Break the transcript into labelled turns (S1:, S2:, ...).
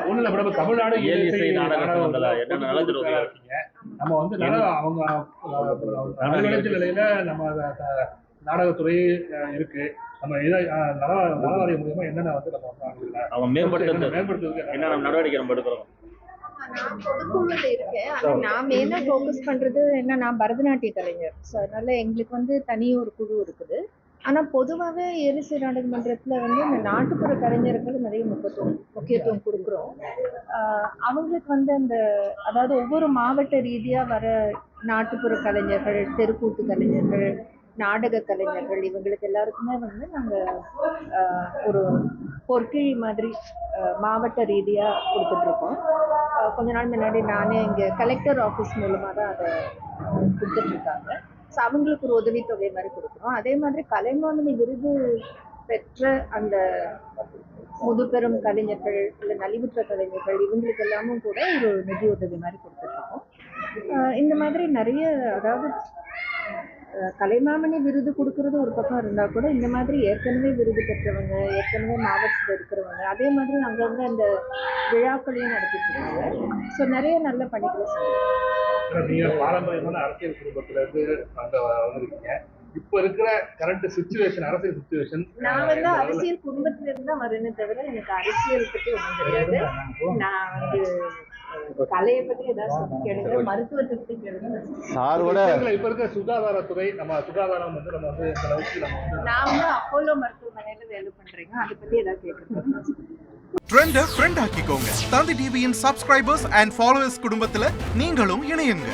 S1: ஒண்ணுல நம்ம தமிழ்நாடு
S2: இயல் இசை நாடகம் வந்ததா என்ன நடந்துருக்கீங்க?
S1: நம்ம வந்து அவங்க நலவழிச்ச நிலையில நம்ம நாடகத்துறை இருக்கு. நம்ம நலவாரிய மூலியமா என்னென்ன வந்து நம்ம
S2: அவங்க மேம்படுத்துறதுக்கு என்னென்ன நடவடிக்கை நம்ம எடுக்கிறோம்?
S3: நான் பொதுக்குழுல இருக்கேன். ஆனா நான் மெயினா ஃபோக்கஸ் பண்றது என்ன, நான் பரதநாட்டிய கலைஞர். ஸோ அதனால எங்களுக்கு வந்து தனி ஒரு குழு இருக்குது. ஆனா பொதுவாகவே இயலிசை நாடக மன்றத்துல வந்து இந்த நாட்டுப்புற கலைஞர்கள் நிறைய முக்கியத்துவம் கொடுக்குறோம். அவங்களுக்கு வந்து அந்த அதாவது ஒவ்வொரு மாவட்ட ரீதியா வர நாட்டுப்புற கலைஞர்கள், தெருக்கூத்து கலைஞர்கள், நாடக கலைஞர்கள் இவங்களுக்கு எல்லாருக்குமே வந்து நாங்கள் ஒரு பொற்கிழி மாதிரி மாவட்ட ரீதியாக கொடுத்துட்ருக்கோம். கொஞ்ச நாள் முன்னாடி நானே இங்கே கலெக்டர் ஆஃபீஸ் மூலமாக தான் அதை கொடுத்துட்ருக்காங்க. ஸோ அவங்களுக்கு ஒரு உதவித்தொகை மாதிரி கொடுக்குறோம். அதே மாதிரி கலைமாமணி விருது பெற்ற அந்த முதுபெரும் கலைஞர்கள் இல்லை நலிவுற்ற கலைஞர்கள் இவங்களுக்கு எல்லாமும் கூட ஒரு நிதி உதவி மாதிரி கொடுத்துட்ருக்கோம். இந்த மாதிரி நிறைய அதாவது கலைமாமணி விருது கொடுக்கறது ஒரு பக்கம் இருந்தால் கூட இந்த மாதிரி ஏற்கனவே விருது பெற்றவங்க, ஏற்கனவே மாவட்டத்தில் இருக்கிறவங்க, அதே மாதிரி அங்கங்கே அந்த விழாக்களையும் நடத்திட்டு இருக்காங்க. ஸோ நிறைய நல்ல பணிகளை செய்யணும்.
S1: நீங்கள் பாரம்பரியமான அரசியல் குடும்பத்துல இருந்து அங்க வந்திருக்கீங்க. இப்ப இருக்கிற கரண்ட் சிச்சுவேஷன், அரசியல் சிச்சுவேஷன்,
S3: நான் வந்து அரசியல் குடும்பத்துல இருந்து தான் வரேன்னு தவிர எனக்கு அரசியல் பற்றி ஒன்றும் தெரியாது. நான் வந்து கலையை பத்தி ஏதாவது கேளுங்க, மருத்துவத்தை பத்தி கேளுங்க.
S1: இப்ப இருக்க சுகாதாரத்துறை, நம்ம சுகாதாரம் வந்து நம்ம வந்து இந்த அளவுக்கு நம்ம வந்து
S3: நான் வந்து அப்போலோ மருத்துவமனையில வேலை பண்றேங்க. அதை பத்தி ஏதாவது கேட்கணும்.
S4: ட்ரெண்ட ஃப்ரெண்ட் ஆக்கிக்கோங்க. தந்தி டிவியின் சப்ஸ்கிரைபர்ஸ் அண்ட் ஃபாலோவர்ஸ் குடும்பத்துல நீங்களும் இணையுங்க.